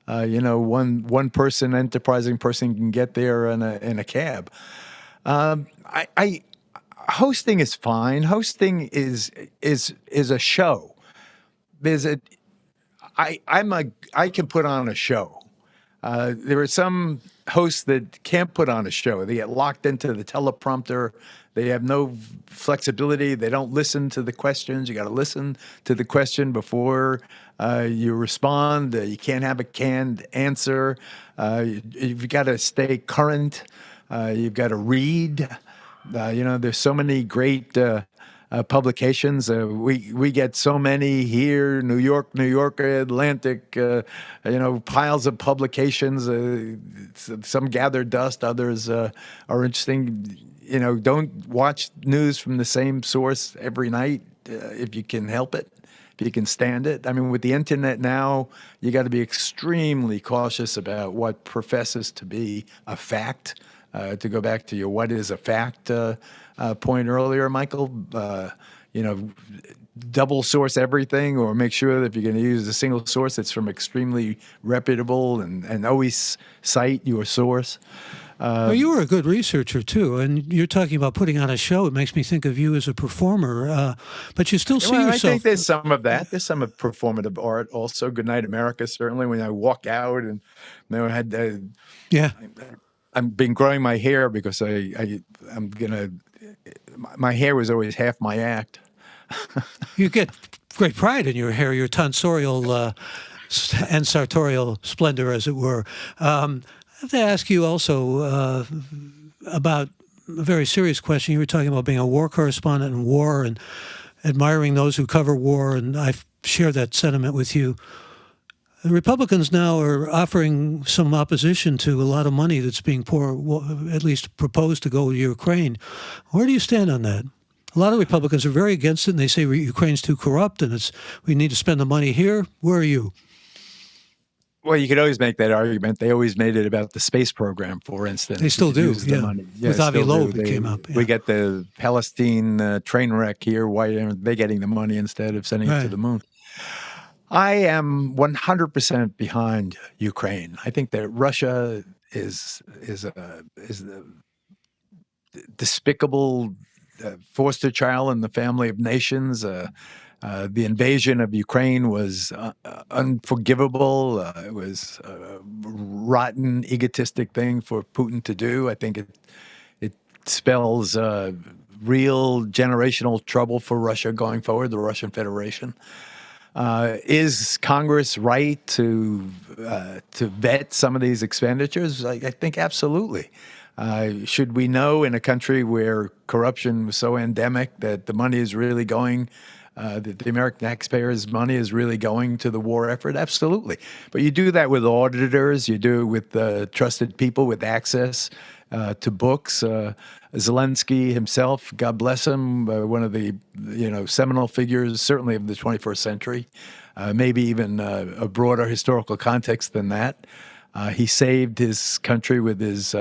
one person, enterprising person, can get there in a cab. I hosting is fine. Hosting is a show. There's a I can put on a show. There are some hosts that can't put on a show. They get locked into the teleprompter. They have no flexibility. They don't listen to the questions. You got to listen to the question before you respond. You can't have a canned answer. You've got to stay current. You've got to read. There's so many great publications. We get so many here: New Yorker, Atlantic. Piles of publications. Some gather dust. Others are interesting. Don't watch news from the same source every night if you can help it. If you can stand it. I mean, with the internet now, you got to be extremely cautious about what professes to be a fact. To go back to your "what is a fact" point earlier, Michael, double source everything, or make sure that if you're going to use a single source, it's from extremely reputable, and always cite your source. Well, you were a good researcher too, and you're talking about putting on a show. It makes me think of you as a performer, but you still see yourself. I think there's some of that. There's some of performative art also. Goodnight America, certainly. When I walk out, and I had yeah. I've been growing my hair because I'm gonna. My hair was always half my act. You get great pride in your hair, your tonsorial and sartorial splendor, as it were. I have to ask you also about a very serious question. You were talking about being a war correspondent in war and admiring those who cover war, and I share that sentiment with you. The Republicans now are offering some opposition to a lot of money that's being at least proposed to go to Ukraine. Where do you stand on that? A lot of Republicans are very against it, and they say Ukraine's too corrupt, and we need to spend the money here. Where are you? Well, you could always make that argument. They always made it about the space program, for instance. They still do, the money. With Avi Loeb, it came up. Yeah. We get the Palestine train wreck here. Why aren't they getting the money instead of sending it to the moon? I am 100% behind Ukraine. I think that Russia is the despicable foster child in the family of nations. The invasion of Ukraine was unforgivable. It was a rotten, egotistic thing for Putin to do. I think it spells real generational trouble for Russia going forward, the Russian Federation. Is Congress right to vet some of these expenditures? I think absolutely. Should we know in a country where corruption was so endemic that the money is really going, that the American taxpayers' money is really going to the war effort? Absolutely. But you do that with auditors. You do it with trusted people with access to books. Zelensky himself, God bless him, one of the seminal figures, certainly of the 21st century, maybe even a broader historical context than that. He saved his country with his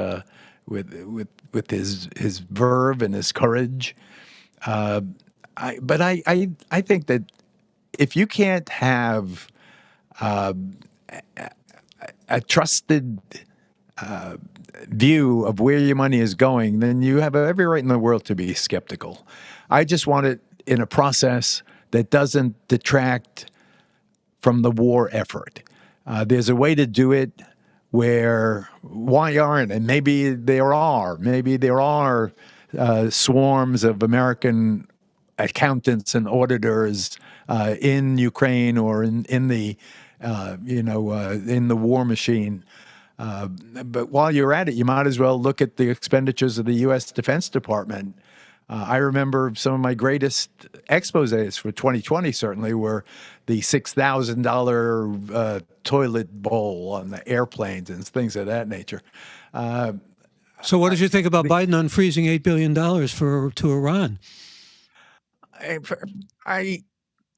with his verve and his courage. I think that if you can't have a trusted view of where your money is going, then you have every right in the world to be skeptical. I just want it in a process that doesn't detract from the war effort. There's a way to do it where why aren't? And maybe there are. Maybe there are swarms of American accountants and auditors in Ukraine or in the in the war machine. But while you're at it, you might as well look at the expenditures of the U.S. Defense Department. I remember some of my greatest exposés for 2020 certainly were the $6,000 toilet bowl on the airplanes and things of that nature. So what did you think about Biden unfreezing $8 billion to Iran?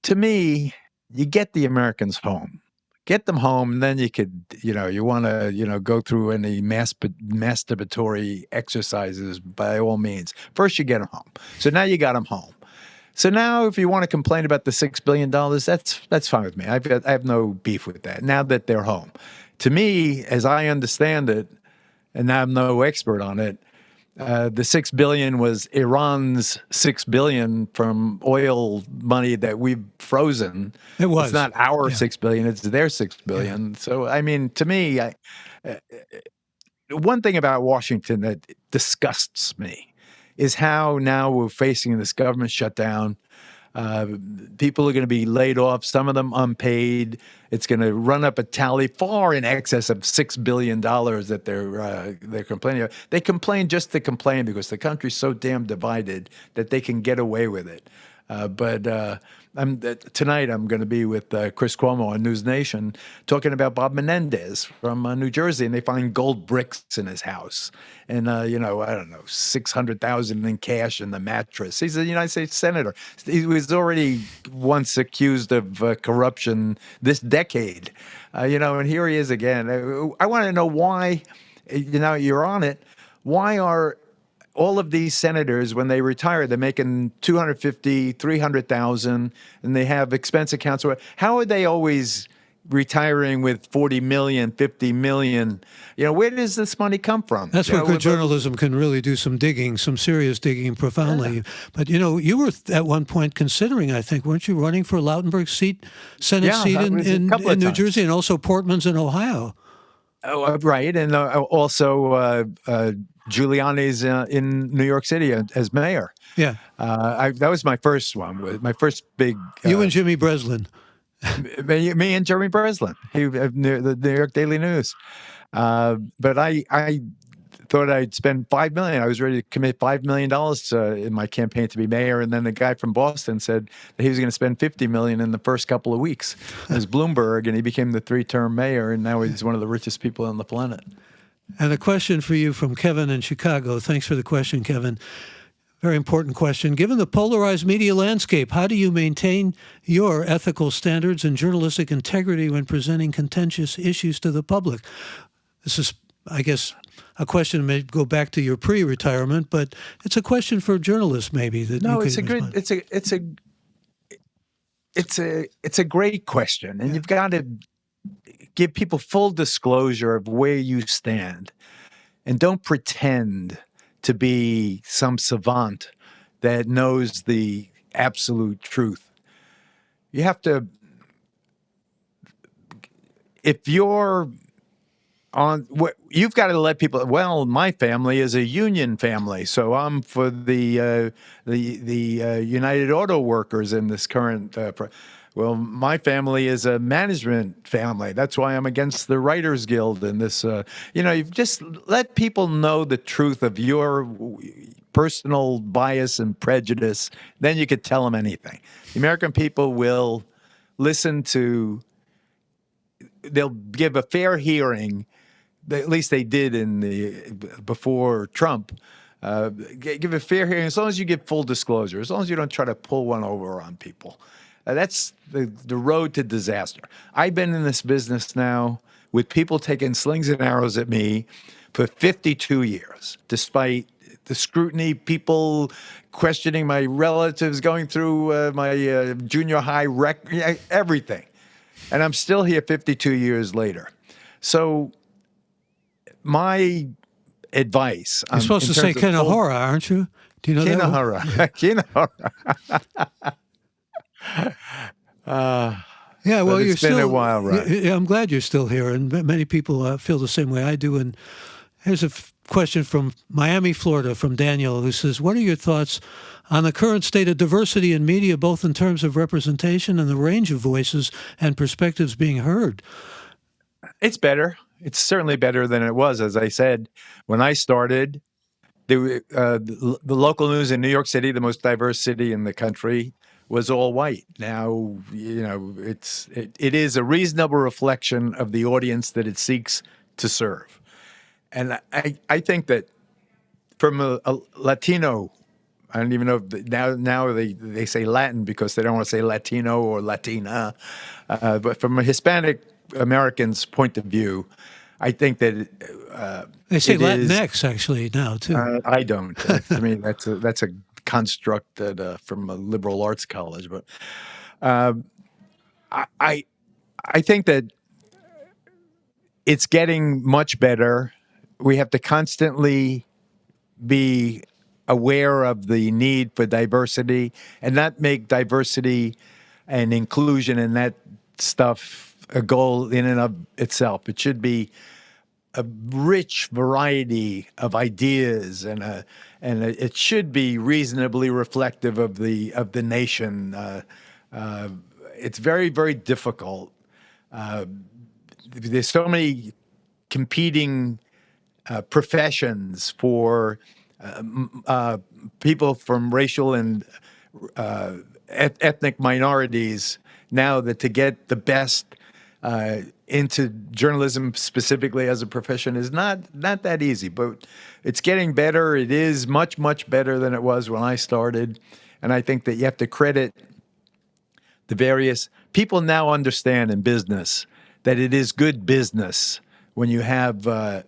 To me, you get the Americans home. Get them home, and then you could, you want to, go through any masturbatory exercises by all means. First, you get them home. So now you got them home. So now, if you want to complain about the $6 billion, that's fine with me. I have no beef with that. Now that they're home, to me, as I understand it, and I'm no expert on it, the $6 billion was Iran's $6 billion from oil money that we've frozen. It was. It's not our $6 billion; it's their $6 billion. Yeah. So, I mean, to me, one thing about Washington that disgusts me is how now we're facing this government shutdown. People are going to be laid off, some of them unpaid. It's going to run up a tally far in excess of $6 billion that they're complaining about. They complain just to complain because the country's so damn divided that they can get away with it. Tonight I'm going to be with Chris Cuomo on News Nation talking about Bob Menendez from New Jersey, and they find gold bricks in his house, and I don't know, $600,000 in cash in the mattress. He's a United States senator. He was already once accused of corruption this decade, and here he is again. I want to know why. You're on it. Why are all of these senators, when they retire, they're making $250,000, $300,000, and they have expense accounts? How are they always retiring with $40 million, $50 million? Where does this money come from? That's where good journalism can really do some digging, some serious digging profoundly. Yeah. But, you were at one point considering, I think, weren't you running for Lautenberg's Senate seat in New Jersey, and also Portman's in Ohio? Oh, right. And also Giuliani's in New York City as mayor. Yeah. That was my first one, my first big... you and Jimmy Breslin. me and Jeremy Breslin, the New York Daily News. But I thought I'd spend $5 million. I was ready to commit $5 million in my campaign to be mayor, and then the guy from Boston said that he was going to spend $50 million in the first couple of weeks. It was Bloomberg, and he became the 3-term mayor, and now he's one of the richest people on the planet. And a question for you from Kevin in Chicago. Thanks for the question, Kevin. Very important question. Given the polarized media landscape, how do you maintain your ethical standards and journalistic integrity when presenting contentious issues to the public? This is, I guess, a question that may go back to your pre-retirement, but it's a question for journalists, maybe. It's a great question, and you've got to give people full disclosure of where you stand, and don't pretend to be some savant that knows the absolute truth. You have to, if you're on, you've got to let people, well, my family is a union family, so I'm for the United Auto Workers in this current well, my family is a management family. That's why I'm against the Writers Guild and this. You've just let people know the truth of your personal bias and prejudice. Then you could tell them anything. The American people will listen to. They'll give a fair hearing. At least they did before Trump. Give a fair hearing as long as you give full disclosure. As long as you don't try to pull one over on people. That's the road to disaster. I've been in this business now with people taking slings and arrows at me for 52 years, despite the scrutiny, people questioning my relatives, going through my junior high everything. And I'm still here 52 years later. So my advice You're supposed in to say terms of Kenahora, aren't you? Do you know that one? Kinahara, Kinahara. Yeah, well, But you're it's been a still. while, right? I'm glad you're still here, and many people feel the same way I do. And here's a question from Miami, Florida, from Daniel, who says, "What are your thoughts on the current state of diversity in media, both in terms of representation and the range of voices and perspectives being heard?" It's better. It's certainly better than it was. As I said, when I started, the local news in New York City, the most diverse city in the country, was all white. Now, it is a reasonable reflection of the audience that it seeks to serve. And I think that from a Latino, I don't even know if now they say Latin because they don't want to say Latino or Latina, but from a Hispanic American's point of view, I think that They say it is. Latinx actually now too. I don't. To me, that's a construct that from a liberal arts college. But I I think that it's getting much better. We have to constantly be aware of the need for diversity and not make diversity and inclusion and that stuff a goal in and of itself. It should be a rich variety of ideas and it should be reasonably reflective of the nation. It's very, very difficult. There's so many competing professions for people from racial and ethnic minorities now that to get the best into journalism specifically as a profession is not that easy, but it's getting better. It is much, much better than it was when I started. And I think that you have to credit the various people now understand in business that it is good business when you have a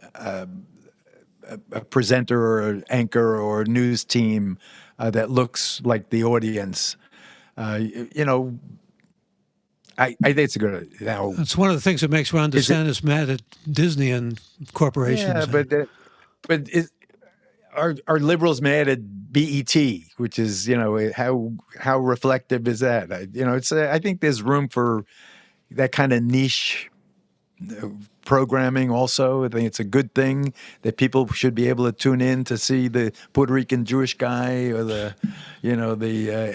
presenter or an anchor or a news team that looks like the audience. You know, I think it's a good. Now, It's one of the things that makes Ron DeSantis mad at Disney and corporations. yeah, but are liberals mad at BET, which is how reflective is that? It's I think there's room for that kind of niche programming also. I think it's a good thing that people should be able to tune in to see the Puerto Rican Jewish guy or the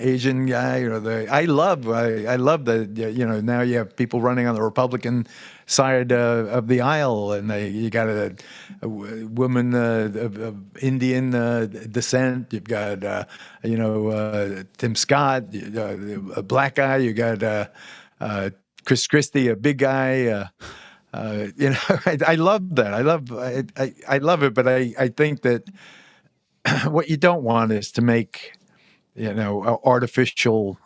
Asian guy or I love that, now you have people running on the Republican side of the aisle and you got a woman of Indian descent. You've got, Tim Scott, a black guy. You got Chris Christie, a big guy. I love that. I love it, but I think that what you don't want is to make artificial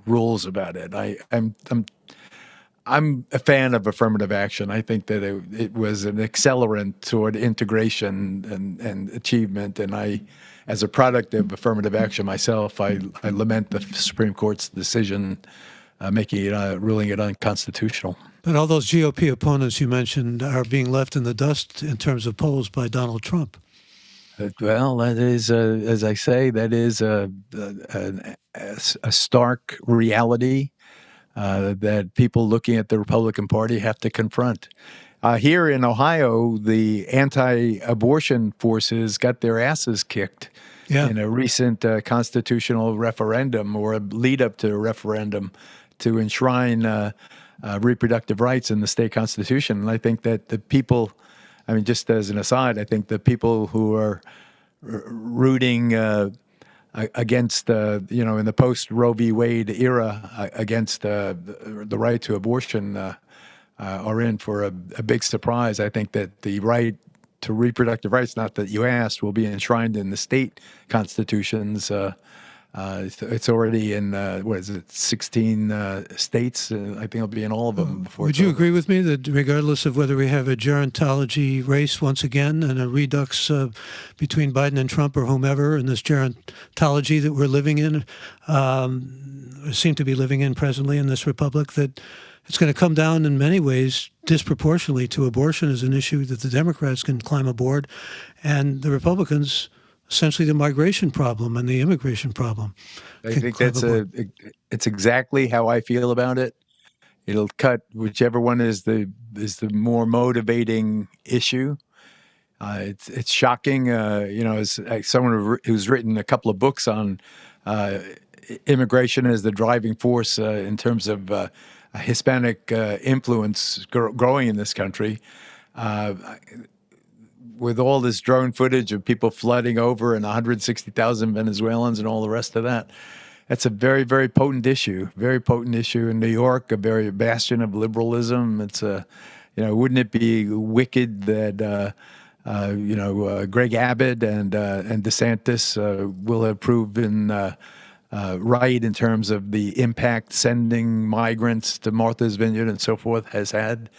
rules about it. I'm a fan of affirmative action. I think that it was an accelerant toward integration and achievement. And as a product of affirmative action myself, I lament the Supreme Court's decision ruling it unconstitutional. But all those GOP opponents you mentioned are being left in the dust in terms of polls by Donald Trump. Well, that is, as I say, that is a stark reality that people looking at the Republican Party have to confront. Here in Ohio, the anti-abortion forces got their asses kicked in a recent constitutional referendum or a lead-up to a referendum to enshrine reproductive rights in the state constitution. And I think that the people, just as an aside, I think the people who are rooting against, in the post Roe v. Wade era, against the right to abortion are in for a big surprise. I think that the right to reproductive rights, not that you asked, will be enshrined in the state constitutions It's already in, what is it, 16 states? I think it'll be in all of them before Would it's you over. agree with me that regardless of whether we have a gerontology race once again and a redux between Biden and Trump or whomever in this gerontology that we're living in, seem to be living in presently in this republic, that it's going to come down in many ways disproportionately to abortion as an issue that the Democrats can climb aboard and the Republicans, essentially the migration problem and the immigration problem, I can think climb aboard? it's exactly how I feel about it. It'll cut whichever one is the more motivating issue. It's shocking, as someone who's written a couple of books on immigration as the driving force in terms of Hispanic influence growing in this country. With all this drone footage of people flooding over and 160,000 Venezuelans and all the rest of that, that's a very, very potent issue. Very potent issue in New York, a very bastion of liberalism. It's wouldn't it be wicked that Greg Abbott and DeSantis will have proven right in terms of the impact sending migrants to Martha's Vineyard and so forth has had.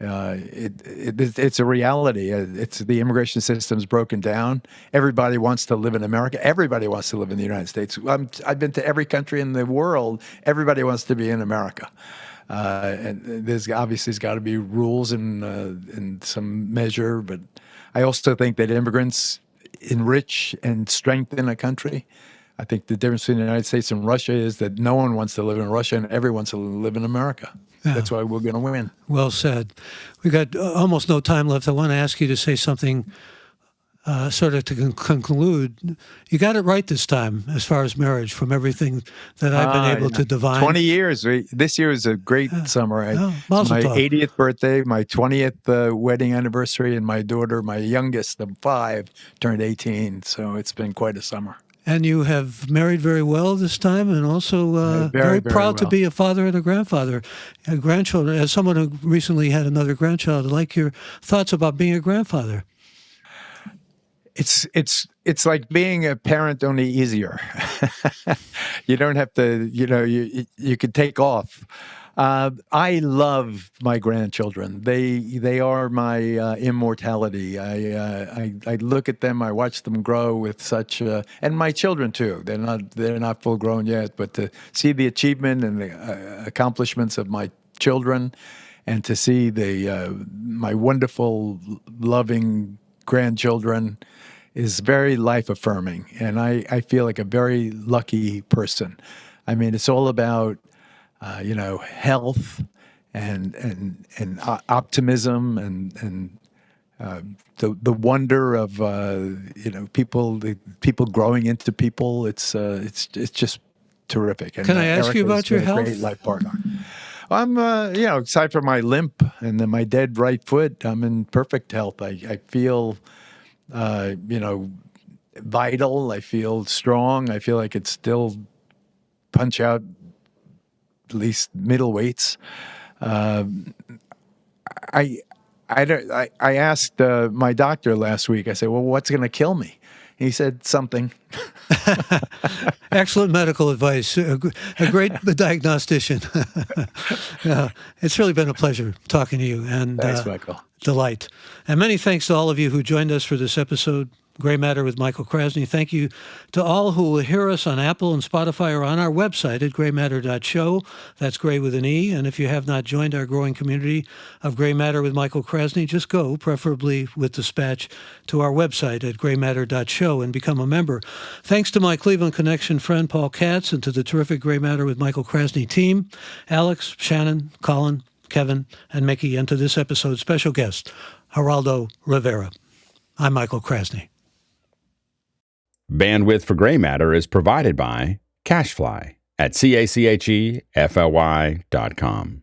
It's a reality. It's the immigration system's broken down. Everybody wants to live in America. Everybody wants to live in the United States. I've been to every country in the world. Everybody wants to be in America. And there's got to be rules in some measure, but I also think that immigrants enrich and strengthen a country. I think the difference between the United States and Russia is that no one wants to live in Russia and everyone wants to live in America. Yeah. That's why we're going to win. Well said. We've got almost no time left. I want to ask you to say something sort of to conclude. You got it right this time as far as marriage from everything that I've been able to divine. 20 years. This year is a great summer. It's my 80th birthday, my 20th wedding anniversary, and my daughter, my youngest of 5, turned 18. So it's been quite a summer. And you have married very well this time, and also very proud to be a father and a grandfather, grandchildren. As someone who recently had another grandchild, I'd like your thoughts about being a grandfather. It's like being a parent, only easier. You don't have to, you could take off. I love my grandchildren. They are my immortality. I look at them. I watch them grow with such, and my children too. They're not full grown yet, but to see the achievement and the accomplishments of my children, and to see my wonderful, loving grandchildren is very life affirming, and I feel like a very lucky person. I mean, it's all about health and optimism and the wonder of people growing into people. It's just terrific. And can I ask you about your health? Great life partner. I'm aside from my limp and then my dead right foot, I'm in perfect health. I feel vital. I feel strong. I feel like it's still punch out at least middleweights. I asked my doctor last week. I said, "Well, what's going to kill me?" He said, "Something." Excellent medical advice. A great diagnostician. It's really been a pleasure talking to you. And thanks, Michael. Delight. And many thanks to all of you who joined us for this episode, Gray Matter with Michael Krasny. Thank you to all who will hear us on Apple and Spotify or on our website at graymatter.show. That's Gray with an E. And if you have not joined our growing community of Gray Matter with Michael Krasny, just go, preferably with dispatch, to our website at graymatter.show and become a member. Thanks to my Cleveland Connection friend Paul Katz and to the terrific Gray Matter with Michael Krasny team, Alex, Shannon, Colin, Kevin, and Mickey, and to this episode's special guest, Geraldo Rivera. I'm Michael Krasny. Bandwidth for Gray Matter is provided by CashFly at CACHEFLY.com.